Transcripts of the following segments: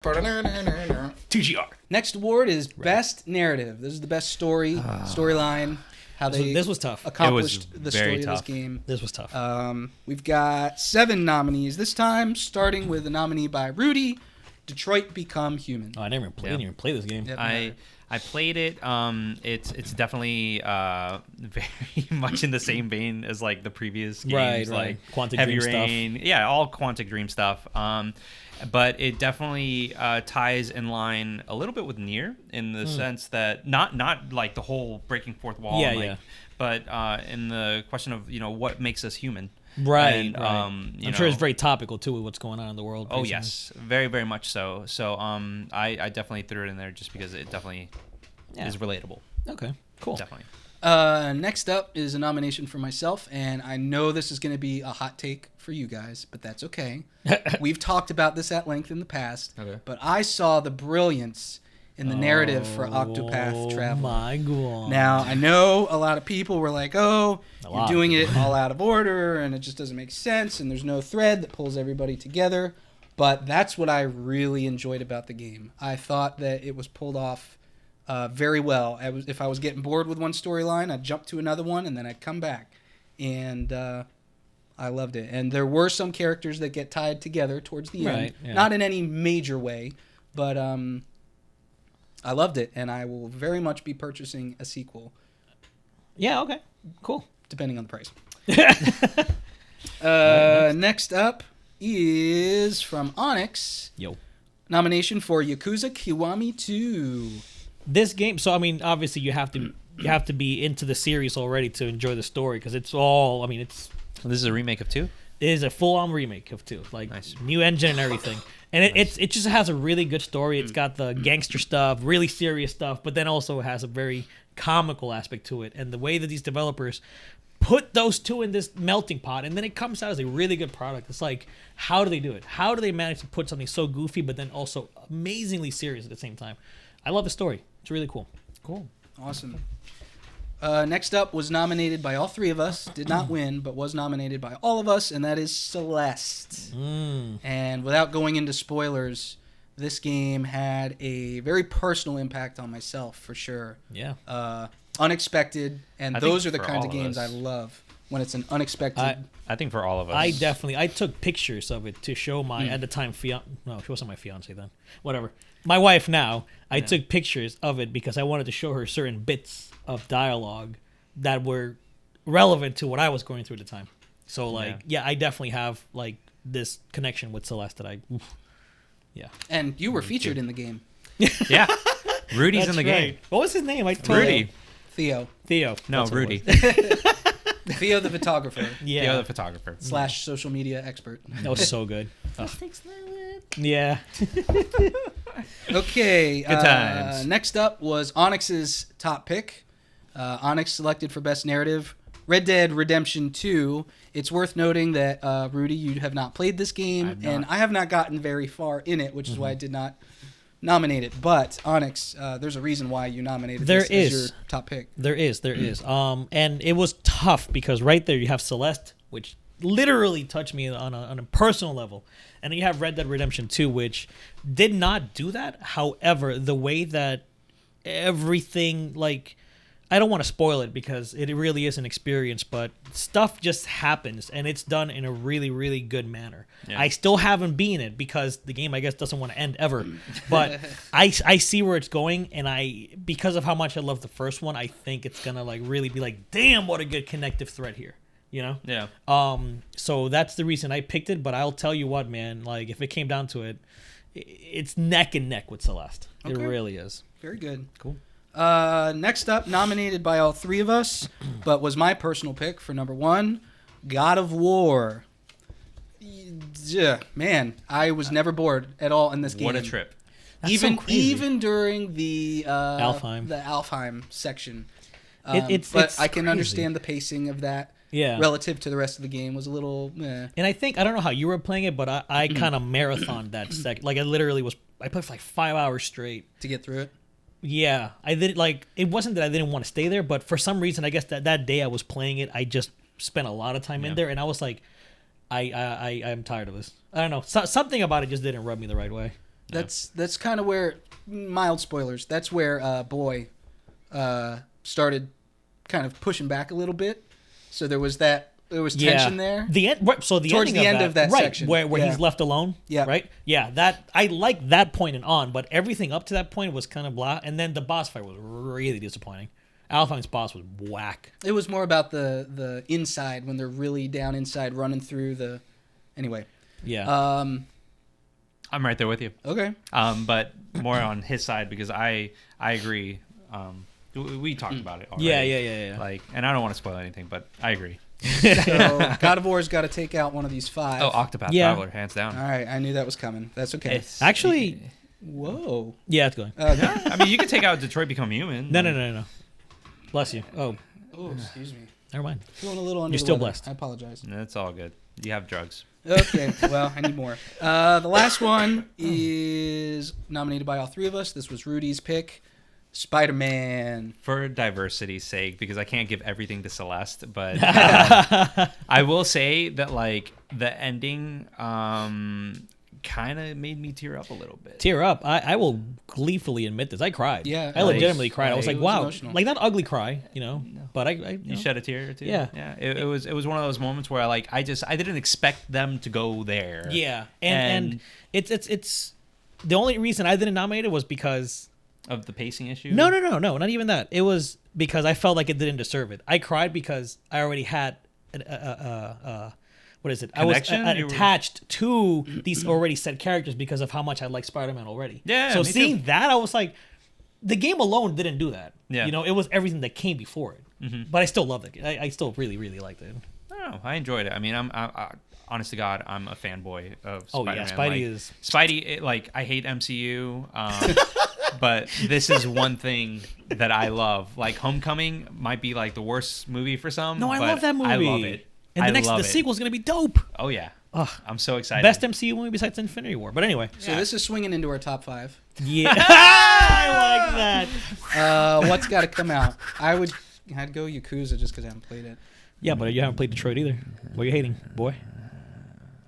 TGR. Next award is Best Narrative. This is the best storyline. How This was tough. Accomplished It the was story very of this tough. game. This was tough. We've got 7 nominees this time, starting with a nominee by Rudy, Detroit Become Human. I didn't even play this game. Yep. I played it. It's definitely very much in the same vein as like the previous games, Right. like Quantic Heavy Dream Rain. stuff. Yeah, all Quantic Dream stuff. But it definitely ties in line a little bit with Nier in the sense that not like the whole breaking fourth wall. Yeah, and, like, yeah. But in the question of what makes us human. Right. And, right. I'm sure it's very topical too with what's going on in the world. Oh recently. yes, very very much so. So I definitely threw it in there just because it definitely is relatable. Okay. Cool. Definitely. Next up is a nomination for myself, and I know this is going to be a hot take for you guys, but that's okay. We've talked about this at length in the past, but I saw the brilliance in the narrative for Octopath Traveler. Oh my god. Now, I know a lot of people were like, oh, A you're lot. doing it all out of order, and it just doesn't make sense, and there's no thread that pulls everybody together, but that's what I really enjoyed about the game. I thought that it was pulled off very well. If I was getting bored with one storyline, I'd jump to another one, and then I'd come back. And I loved it. And there were some characters that get tied together towards the end. Yeah. Not in any major way, but I loved it. And I will very much be purchasing a sequel, Yeah. Okay. Cool. depending on the price. Next up is from Onix. Yo. Nomination for Yakuza Kiwami 2. This game. So I mean, obviously you have to be into the series already to enjoy the story because it's all. I mean, this This is a remake of 2? is a full-on remake of 2, like Nice. new engine and everything. And it just has a really good story. It's got the gangster stuff, really serious stuff, but then also has a very comical aspect to it. And the way that these developers put those two in this melting pot, and then it comes out as a really good product. It's like, how do they do it? How do they manage to put something so goofy, but then also amazingly serious at the same time? I love the story. It's really cool. Cool. Awesome. Next up was nominated by all 3 of us. Did not win, but was nominated by all of us, and that is Celeste. And without going into spoilers, this game had a very personal impact on myself, for sure. Yeah. Unexpected, and I think those are the for kinds all of of games I us. love, when it's an unexpected... I think for all of us. I took pictures of it to show my at the time no, she wasn't my fiance then. Whatever. My wife now. I took pictures of it because I wanted to show her certain bits of dialogue that were relevant to what I was going through at the time. So I definitely have like this connection with Celeste that And you were featured in the game. Yeah. Rudy's That's in the right. game. What was his name? I told Rudy. Theo. Theo. No, That's what it Rudy. was. Theo the photographer. Yeah. The other photographer. / social media expert. That was so good. Yeah. Okay. Good times. Next up was Onyx's top pick. Onyx selected for Best Narrative Red Dead Redemption 2. It's worth noting that, Rudy, you have not played this game, and I have not gotten very far in it, which is why I did not nominate it. But, Onyx, there's a reason why you nominated this as your top pick. There is. And it was tough because right there you have Celeste, which literally touched me on a personal level. And then you have Red Dead Redemption 2, which did not do that. However, the way that everything, like, I don't want to spoil it because it really is an experience, but stuff just happens and it's done in a really, really good manner. Yeah. I still haven't beaten it because the game, I guess, doesn't want to end ever. But I see where it's going, and because of how much I love the first one, I think it's gonna like really be like, damn, what a good connective thread here. You know? Yeah. So that's the reason I picked it, but I'll tell you what, man, like if it came down to it, it's neck and neck with Celeste. Okay. It really is. Very good. Cool. Next up, nominated by all 3 of us, but was my personal pick for number 1, God of War. Yeah, man, I was never bored at all in this game. What a trip. That's so crazy. Even during the Alfheim. the Alfheim section. It's I can crazy. understand the pacing of that. Yeah. Relative to the rest of the game was a little. And I don't know how you were playing it, but I kind of marathoned that second. Like I played for like 5 hours straight to get through it. Yeah, I did. Like it wasn't that I didn't want to stay there, but for some reason, I guess that day I was playing it, I just spent a lot of time in there, and I was like, I'm tired of this. I don't know. Something about it just didn't rub me the right way. That's kind of where, mild spoilers, that's where Boy started kind of pushing back a little bit. So there was tension there. The end, right, so the Towards ending the end of that right, section. where Yeah. he's left alone. Yeah. Right. Yeah. That I like that point and on, but everything up to that point was kind of blah. And then the boss fight was really disappointing. Alphine's boss was whack. It was more about the inside, when they're really down inside running through the... Anyway. Yeah. I'm right there with you. Okay. But more on his side because I agree. We talked about it already. Yeah. Like, and I don't want to spoil anything, but I agree. So God of War's got to take out one of these 5. Oh, Octopath Yeah. Traveler, hands down. All right, I knew that was coming. That's okay. Actually, Whoa. yeah, it's going. I mean, you could take out Detroit Become Human. No. Bless you. Oh, Oh, excuse me. never mind. Feeling a little under You're the still weather. blessed. I apologize. That's all good. You have drugs. Okay, well, I need more. The last one is nominated by all 3 of us. This was Rudy's pick. Spider-Man. For diversity's sake, because I can't give everything to Celeste, but I will say that like the ending kind of made me tear up a little bit. Tear up. I will gleefully admit this. I cried. Yeah, I legitimately cried. I was it like, was wow. emotional. Like, not ugly cry, but I You shed a tear or two. Yeah. It was one of those moments where I didn't expect them to go there. Yeah. And it's the only reason I didn't nominate it was because of the pacing issue. No, not even that. It was because I felt like it didn't deserve it. I cried because I already had what is it? Connection? I was attached to these already set characters because of how much I like Spider-Man already. Yeah, So me seeing too. that, I was like, the game alone didn't do that. Yeah. It was everything that came before it. But I still loved it. I still really, really liked it. I enjoyed it. I mean, I honest to God, I'm a fanboy of Oh, Spider-Man. yeah, Spidey is- Spidey. I hate MCU, but this is one thing that I love. Like, Homecoming might be like the worst movie for some. No, I but love that movie. I love it. And I love the it. sequel's going to be dope. Oh yeah. Ugh. I'm so excited. Best MCU movie besides Infinity War. But anyway. So this is swinging into our top 5. Yeah. I like that. What's got to come out? I'd go Yakuza just because I haven't played it. Yeah, but you haven't played Detroit either. What are you hating, boy?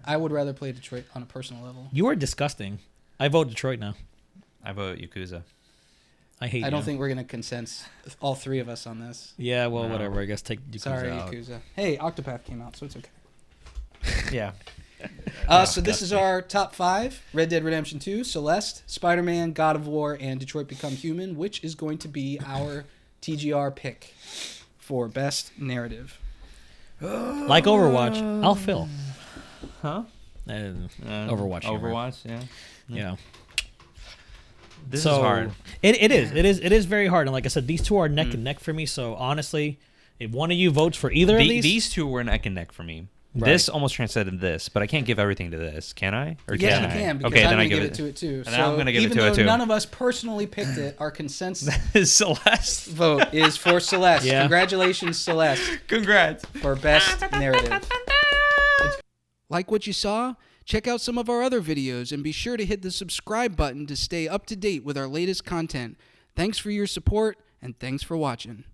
I would rather play Detroit on a personal level. You are disgusting. I vote Detroit now. I vote Yakuza. I hate you. I don't think we're going to consensus, all 3 of us on this. Yeah, well, No. whatever. I guess take Yakuza Sorry, out. Yakuza. Hey, Octopath came out, so it's okay. Yeah. So this is our top 5. Red Dead Redemption 2, Celeste, Spider-Man, God of War, and Detroit Become Human, which is going to be our TGR pick for Best Narrative. Like Overwatch, I'll fill. Huh? Overwatch. Overwatch. Yeah. You know. This So is hard. It is very hard. And like I said, these two are neck and neck for me. So honestly, if one of you votes for either of These two were neck and neck for me. Right. This almost transcended this, but I can't give everything to this, can I? Or Yes, can you I? can, because Okay, I'm then I going to give give it to it too. And I'm gonna give it even to it though too. none of us personally picked it, our consensus Celeste. vote is for Celeste. Yeah. Congratulations, Celeste, Congrats. for Best Narrative. Like what you saw? Check out some of our other videos and be sure to hit the subscribe button to stay up to date with our latest content. Thanks for your support and thanks for watching.